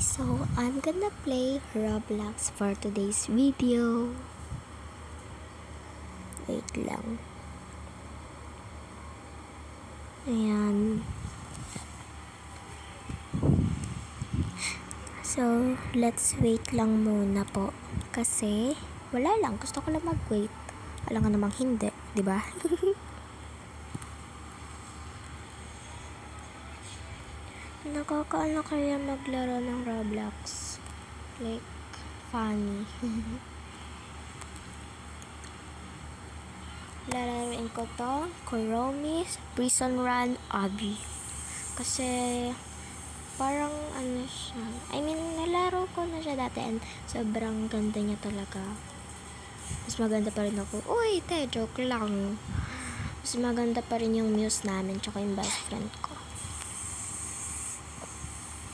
So I'm gonna play Roblox for today's video. Wait lang. Ayan. So, let's wait lang muna po. Kasi, wala lang. Gusto ko lang mag-wait. Alam nga namang hindi, di ba? Nakakaano kaya maglaro ng Roblox? Like, funny. Lalaroin ko to, Kuromis, Prison Run, Abby. Kasi, parang ano siya. I mean, nalaro ko na siya dati and sobrang ganda niya talaga. Mas maganda pa rin ako. Uy, joke lang. Mas maganda pa rin yung muse namin tsaka yung best friend ko.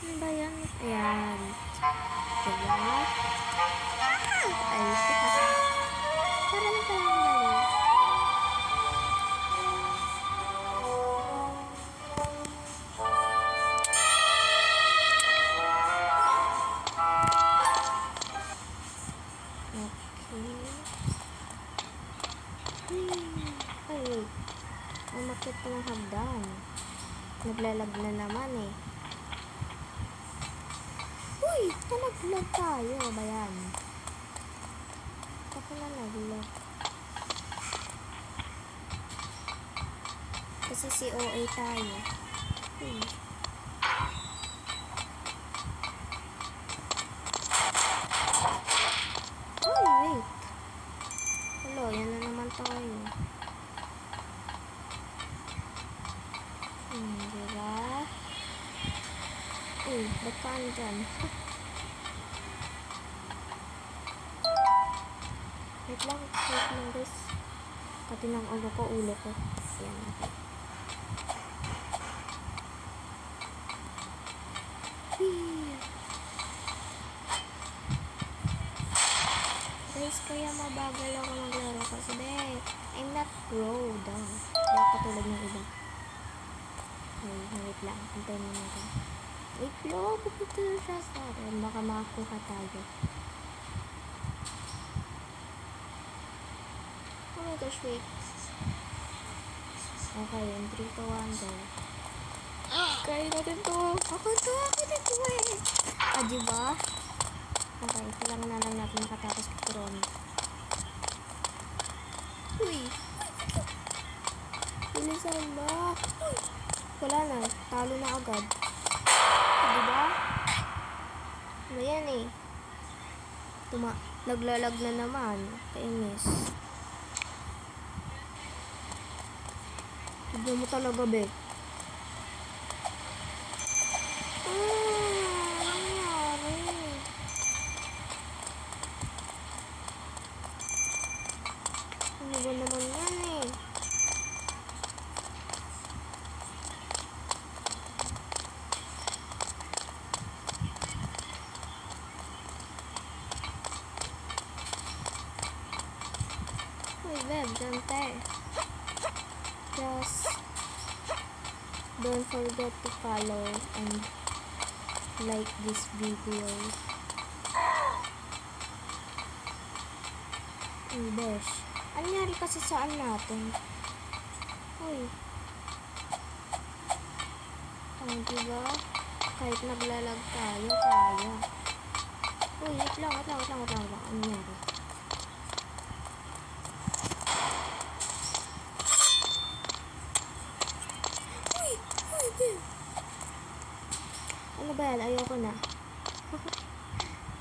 Ano ba yan? Ayan. Diba? Ay, para lang pala ang dali. Ay, wait. Umakit pa ng hagdan. Naglalag na naman eh. Uy! Nalaglag tayo. Ba yan? Ako na naglag. Kasi COA tayo. Uy. Uy, wait. Hello, yan na naman tayo. Diba? Uy, ba't ka andyan? Wait lang guys. Pati ng ulo ko. Ayan, okay. Guys, kaya mabagal ako maglaro kasi I'm not pro daw. Hindi ako katulad ng iba. Wait lang. Antayin mo natin. Wait lang. Pupunta na siya sa atin. Baka makakuha tayo. Oh my gosh, wait. Okay, in 3, 2, 1, go. Kaya natin to. Ako to eh. Diba? Okay, kailangan na lang natin makatapos kay Corona. Uy! Bilisan ba? Uy! Wala na. Talo na agad. Diba? Ano yan eh? Naglalag na naman. Kainis. Tignan mo talaga, be. Ano ba naman yan eh? Uy, Beb, dyan tayo. Just don't forget to follow and like this video. Besh. Ano nangyari kasi saan natin? Uy. Diba? Kahit naglalag tayo, kaya. Uy, wait lang. Ano nangyari? Uy, ano ba yan? Ayoko na.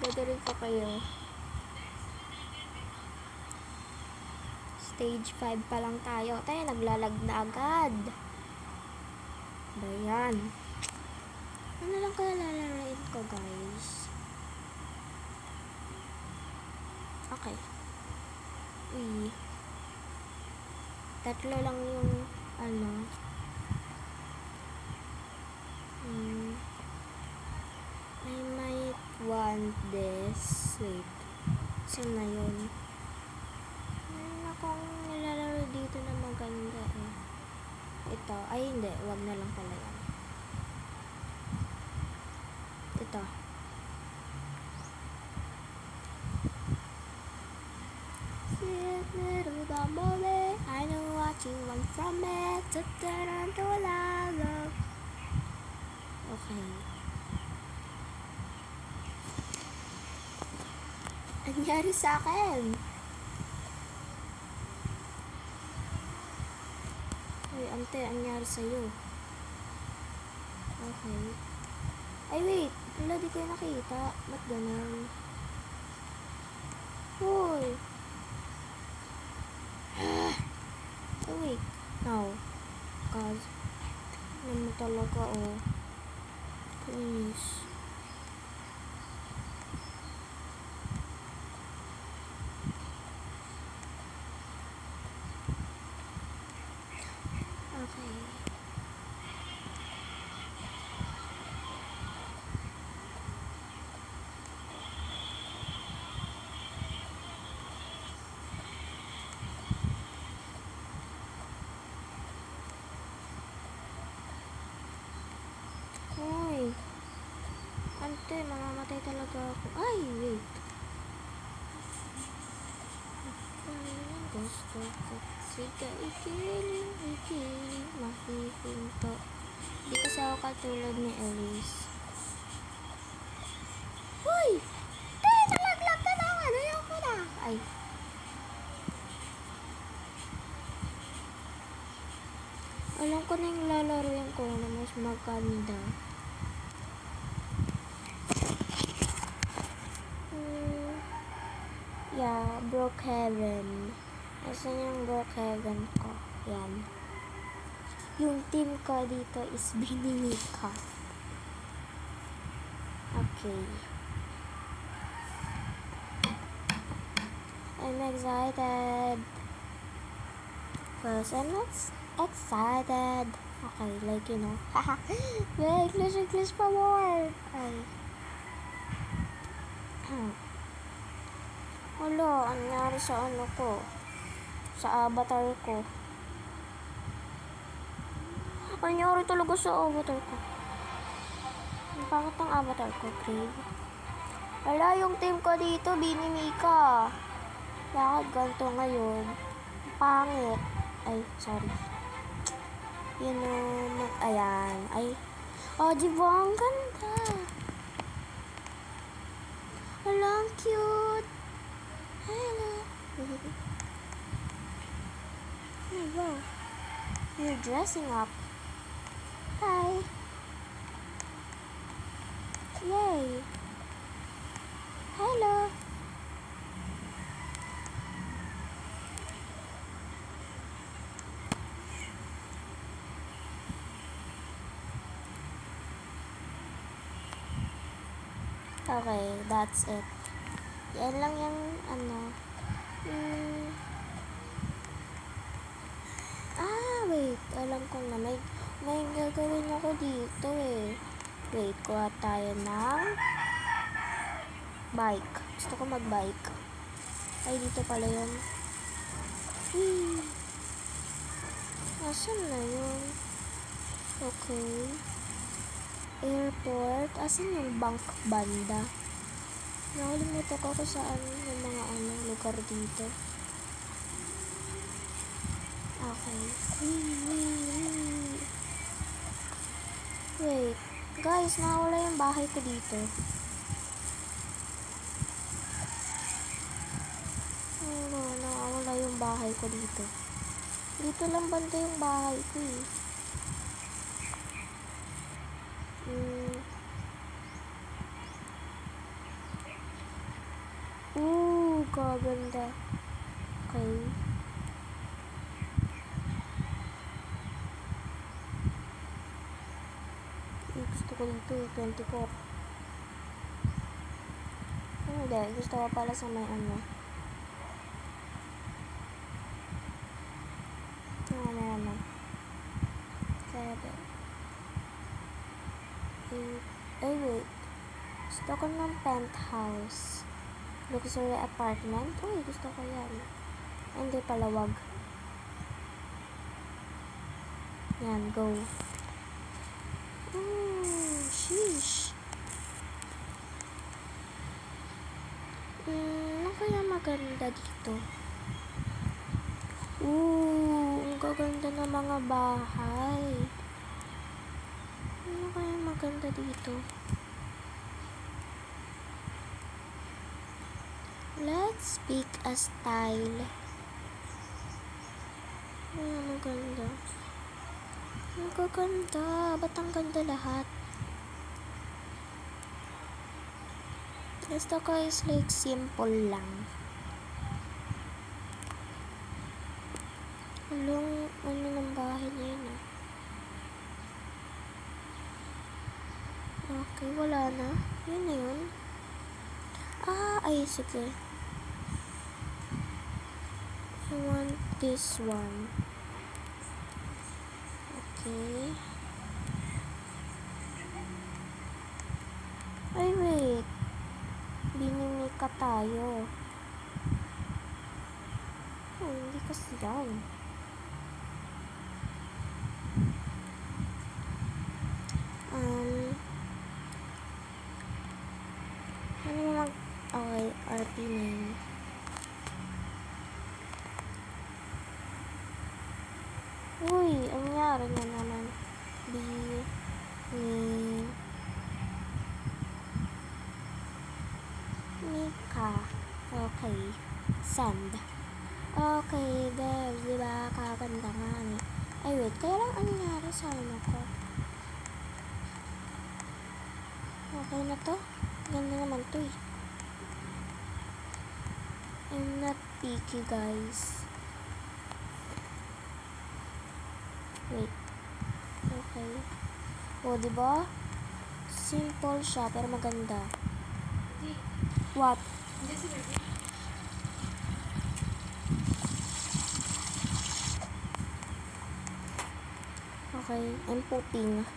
Gagawin pa kayo. Stage 5 pa lang tayo. Tayo, naglalag na agad. Bayan. Ano lang kaya lalarain ko, guys? Okay. Uy. 3 lang yung ano. I might want this. Wait. Saan na yun? Akong nilalaro dito na maganda eh. Ito. Ay, hindi. Wag na lang pala yan. Ito. Little bumblebee, I know what you want from me. To turn on to love. Okay. Anyari sa akin? Uy, ante, anyari sa'yo? Okay. Ay, wait. Wala, di ko yung nakita. Ba't ganun? Uy. Oh, wait. No. Cause, ano talaga, oh. Please. Okay. Uy. Ante, mamamatay talaga ako. Ay, wait. Gusto ko sige ikiling mahihinto. Di kasi ako katulad ni Elise. Uy! Nalaglag ka na! Ayoko na! Ay. Alam ko na yung lalaruin ko na mas maganda. Yeah, Brookhaven. Asan yung Brookhaven ko? Yan. Yung team ko dito is Binimika. Okay. I'm excited. Because I'm not excited. Okay, like, you know. Haha. Yeah, English pa more. Ay. Wala, ang nangyari sa ano ko? Sa avatar ko. Ang nangyari talaga sa avatar ko. Ang pangit ng avatar ko, Crave. Wala, yung team ko dito, Binimika. Bakit ganito ngayon? Pangit. Ay, sorry. Yun know, ayan. Ay. Oh, diba? Ang ganda. Wala, ang cute. Hello. Oh, wow. You're dressing up. Hi. Yay. Hello. Okay, that's it. Yan lang yung ano. Wait. Alam ko na. May gagawin ako dito eh. Wait, kuha tayo ng bike. Gusto ko mag-bike. Ay, dito pala yun. Asan na yun? Okay. Airport. Asan yung bank banda? Nakalimutan ko kung saan yung mga lugar dito. Okay. Wait. Guys, nawala yung bahay ko dito. Ano, nawala yung bahay ko dito. Dito lang banda yung bahay ko eh. Kaganda. Okay. Gusto ko dito 24. Hindi, gusto ko pala sa may ano. Ano. 7. 8. Ay, wait. Gusto ko ng penthouse. Luxury apartment. Uy, gusto ko yan. Hindi pala, wag. Yan, go. Sheesh. Ano kaya maganda dito? Ang gaganda ng mga bahay. Ano kaya maganda dito? Let's pick a style. Maganda. Ang gaganda. Ba't ang ganda lahat? Gusto ko is like simple lang. Ano ng bahay na yun ah. Okay, wala na. Yun na yun. Ay, sige. I want this one. Okay. Ay, wait. Binimika tayo. Hindi kasi yan. Okay, RP name. Uy, ang nangyari na naman. Mika. Okay. Send. Okay, there. Diba? Kaganda nga eh. Ay, wait. Kaya lang ang nangyari sa ano ko. Okay na to. Ganda naman to eh. I'm not picky, guys. Wait. Okay. Diba? Simple siya, pero maganda. What? Okay, I'm pooping.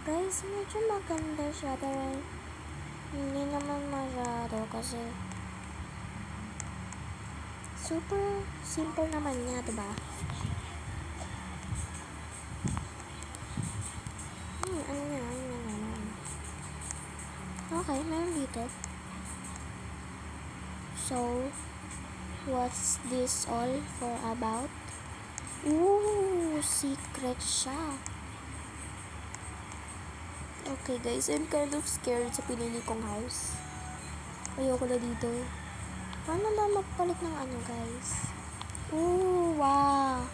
Guys, medyo maganda siya, pero hindi naman masyado kasi super simple naman niya, diba? Ano naman. Okay, meron dito. So, what's this all for about? Secret siya. Okay guys, I'm kind of scared sa pinili kong house. Ayoko na dito. Paano ba magpalit ng ano guys? Wow.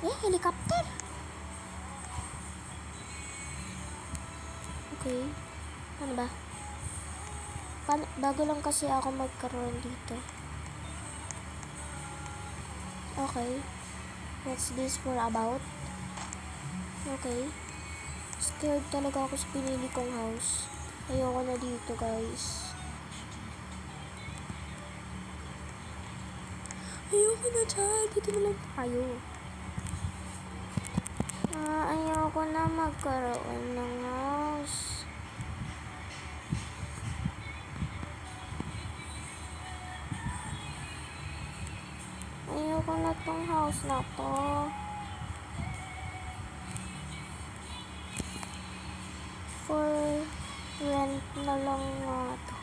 Helicopter. Okay. Ano ba? Bago lang kasi ako magkaroon dito. Okay. What's this for about? Okay. Scared talaga ako sa pinili kong house. Ayoko na dito guys. Ayoko na dyan. Dito na lang tayo. Ayoko na magkaroon ng house. Ayoko na tong house na to. For rent na lang nga to.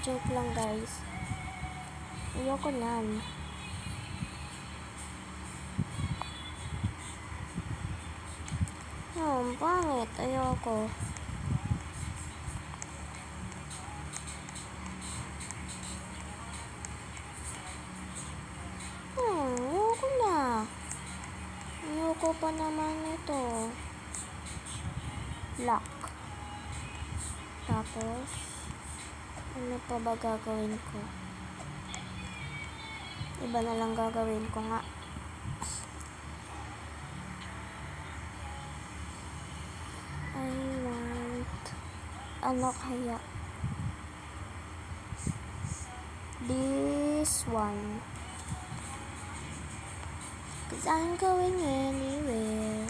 Joke lang guys. Ayoko nan. Pangit. Ayoko. Ayoko na. Ayoko pa naman ito. Lock. Tapos, ano pa ba gagawin ko? Iba na lang gagawin ko nga. I want ano kaya? This one. 'Cause I'm going anywhere.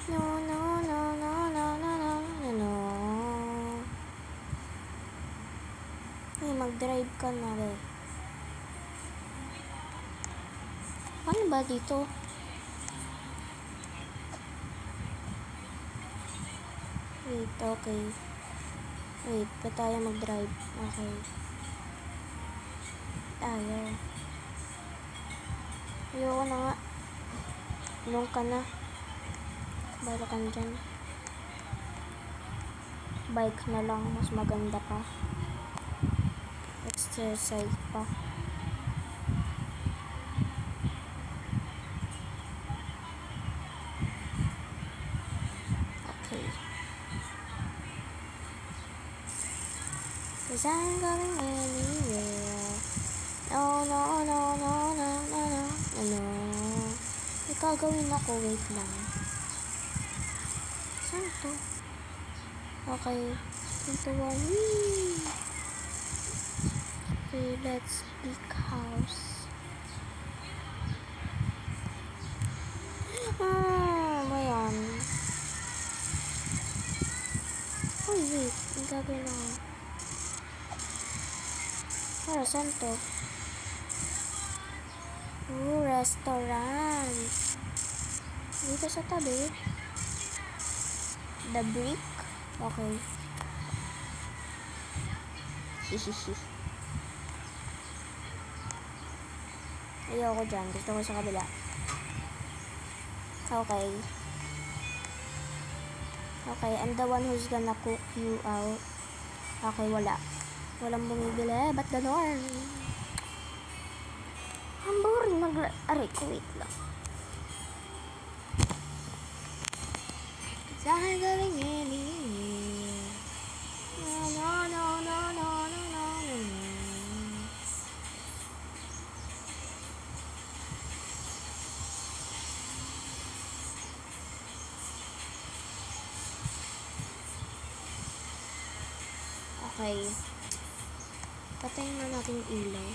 No, no, no, no, no, no, no, no, no. Ay, mag-drive ka na ba? Ano ba dito? Wait, okay. Wait, pa tayo mag-drive. Okay. Tayo. Ayoko na nga. Tulong ka na. Bala ka na dyan. Bike na lang. Mas maganda pa. Exercise pa. Okay. Cause I'm going anywhere. No, no, no, no, no, no, no, no. May gagawin ako. Wait lang. Saan to? Okay. Ito one. Whee! Okay, let's pick house. Ba yan? Uy, wait. May gagawin ako. Para saan to? Restaurant. Dito sa tabi. The Brick. Okay. Hihihi. Ayoko dyan. Gusto ko sa kabila. Okay. Okay, I'm the one who's gonna cook you out. Okay, wala. Walang bumibili. Ba't ganon? Ang boring aray ko, wait lang. Saan galing anywhere? No, no, no, no, no, no, no, no. Okay. Patayin na natin yung ilaw.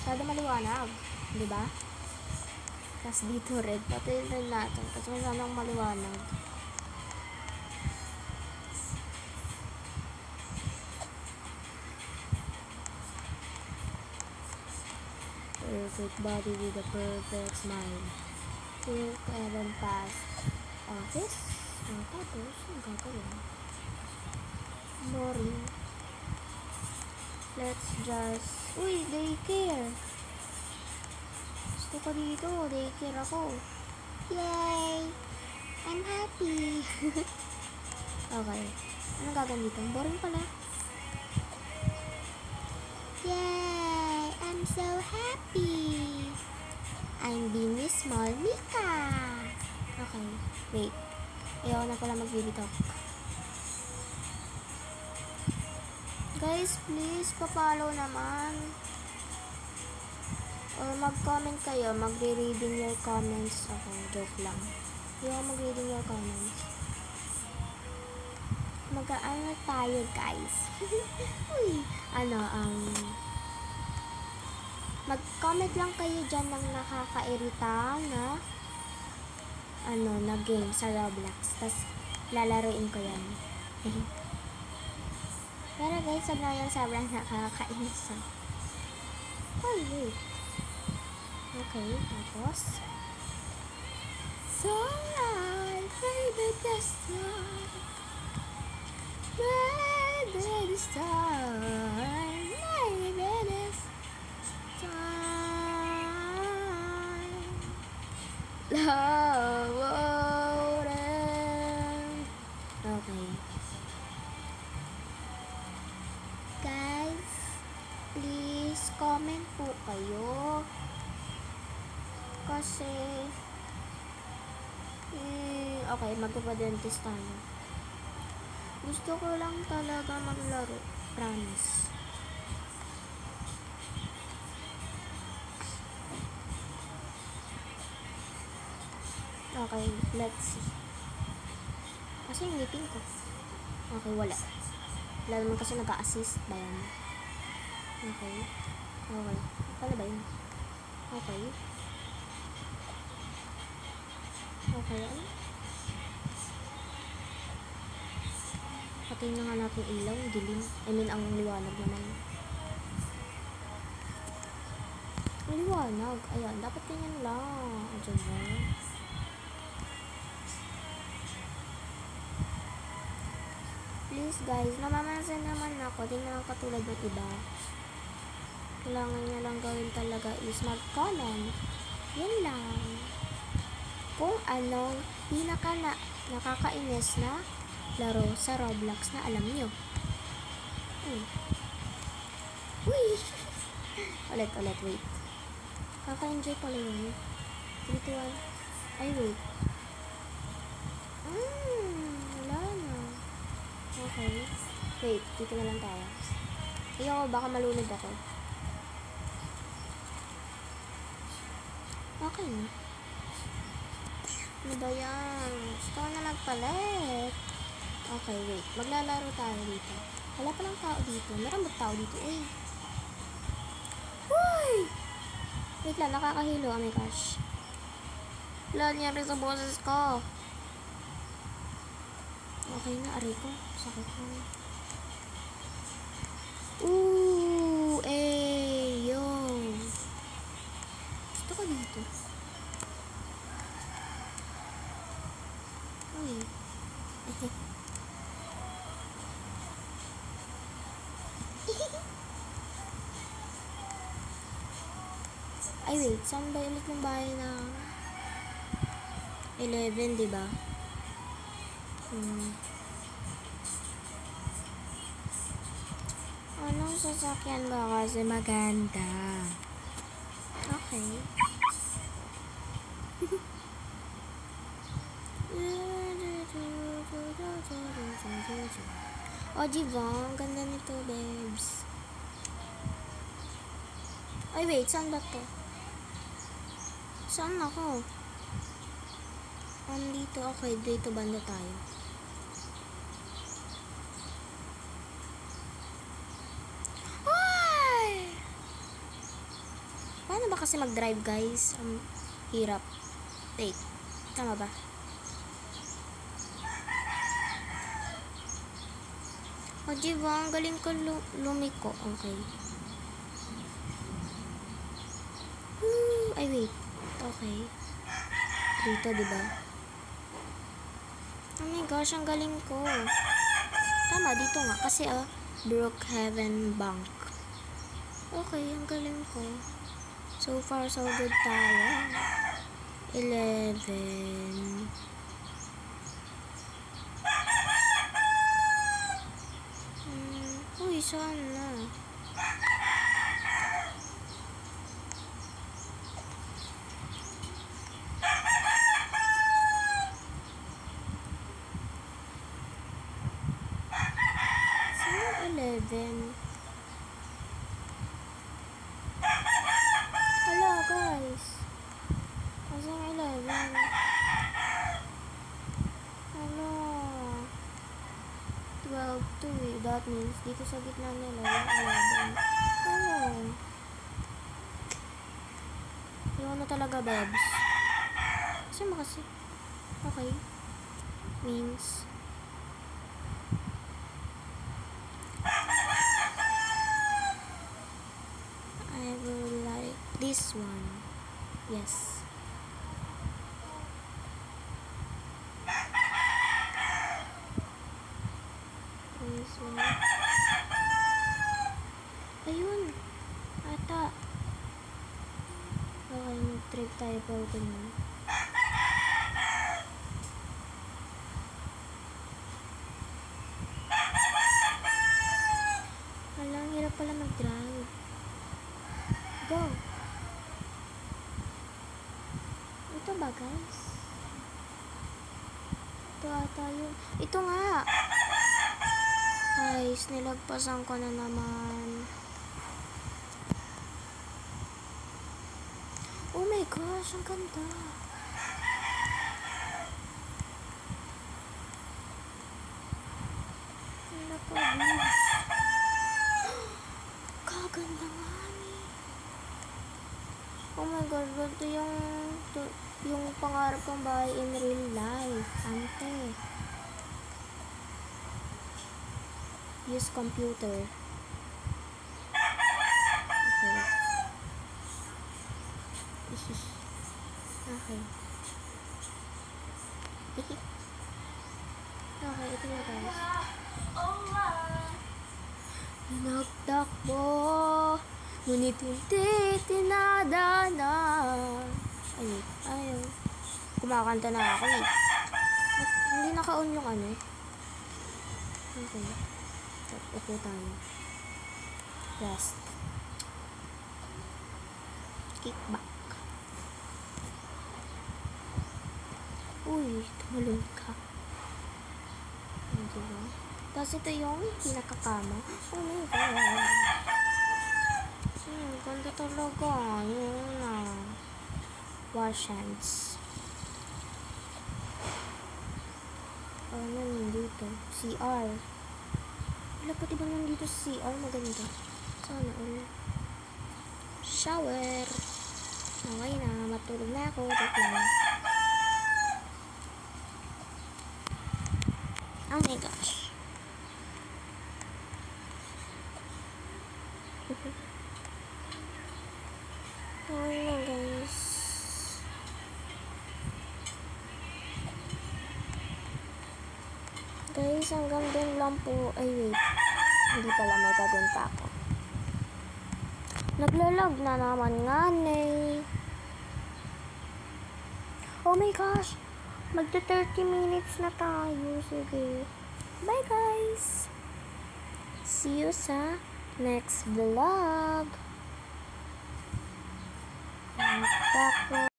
Sada maliwanag. Diba? Tapos dito red. Patayin rin natin. Kasi masyadong maliwanag. Perfect body with a perfect smile. Think even past office. Tapos, ang gagawin. Boring. Let's just... Uy, daycare! Gusto ko dito. Daycare ako. Yay! I'm happy! Okay. Anong gagawin dito? Boring pala. Yay! I'm so happy! I'm being small Mika! Okay. Wait. Ayaw na pala mag-video. Guys, please, pa-follow naman. Or mag-comment kayo. Magre-reading your comments. Ako, joke lang. Hindi ako mag-reading your comments. Mag-ano tayo, guys? Uy! Mag-comment lang kayo dyan ng nakakairita na na game sa Roblox. Tapos, lalaroin ko yan. Pero guys, wag na yan sobrang nakakainis. Oh, wait. Okay, tapos. So, I baby, this time. Baby, this time. Baby, this time. Love, okay. Guys, please comment po kayo. Kasi, okay, magpapadentist tayo. Gusto ko lang talaga maglaro. Promise. Okay, let's see. Kasi yung ngipin ko. Okay, wala. Wala naman kasi nag-a-assist ba yan? Okay. Okay. Paano ba yun? Okay. Okay. Patayin na nga natin ilaw. Dilim. I mean, ang liwanag naman. Ang liwanag. Ayan. Dapat ganyan lang. Diyan ba? Please Please guys, namamansin naman ako. Di naman katulad ng iba. Kailangan niya lang gawin talaga is mag-comment. Yun lang. Kung anong nakakainis na laro sa Roblox na alam nyo. Uy! ulit, wait. Kaka-enjoy pala yun. 3, 2, 1. Ay, wait. Wala na. Okay. Wait, dito na lang tayo. Ayoko, baka malunod ako. Okay na. Ano ba yan? Gusto ko na magpalit. Okay, wait. Maglalaro tayo dito. Wala palang tao dito. Meron ba tao dito? Uy! Uy! Wait lang, nakakahilo. Oh my gosh. Wala nangyari sa boses ko. Okay na, aray ko. Sakit ko. Ooh! Yo! Gusto ko dito. Uy. Ay, wait. Saan ba ulit ng bahay na 11, diba? Anong sasakyan ba kasi maganda? Okay. Oh, diba? Ang ganda nito, babes. Ay, wait. Saan ba to? Saan ako? Dito. Okay, dito banda tayo. Ay! Paano ba kasi mag-drive, guys? Hirap. Wait. Tama ba? O, diba? Ang galing ko lumiko. Okay. Ay, wait. Okay. Dito, diba? Oh my gosh, ang galing ko. Tama, dito nga. Kasi, Brookhaven Bank. Okay, ang galing ko. So far, so good tayo. 11. Uy, sana. Sana 11. Hello, guys. Kasang 11. Hello. 12 to eh. That means dito sa gitna nila yung 11. Hello. Yung ano talaga, babs. Kasi makasi. Okay. Means I will like this one. Yes. This one. Ayun. Ata. Okay, mag-trip tayo pa ito nun. Alang, hirap pala mag-drive. Go! Ito ba, guys? Ito ata yun. Ito nga! Guys, nilagpasan ko na naman. Oh my gosh, ang ganda. Wala pa, babes. Kaganda nga ni. Oh my god, ganito yung pangarap kong bahay in real life. Ante. Use computer. Okay. Okay. Okay, ito na guys. Nagtakbo, ngunit hindi tinadanan. Ayaw. Kumakanta na ako eh. Hindi naka-on yung ano. Okay. Upo tayo. Rest. Kick back. Uy, tumalun ka. Diba? Tapos ito yung pinakakama. Oh my God. Ganda talaga. Yun na. Wash hands. Ano yun dito? CR. Wala pati ba nandito sa CR? Maganda. Sana all. Shower. Okay na. Matulog na ako. Wait lang. Oh my gosh. Ano guys. Guys, hanggang din lang po. Ay wait. Hindi pala, may gagawin pa ako. Naglalag na naman nga eh. Oh my gosh. Magta 30 minutes na tayo. Sige. Bye guys. See you sa next vlog.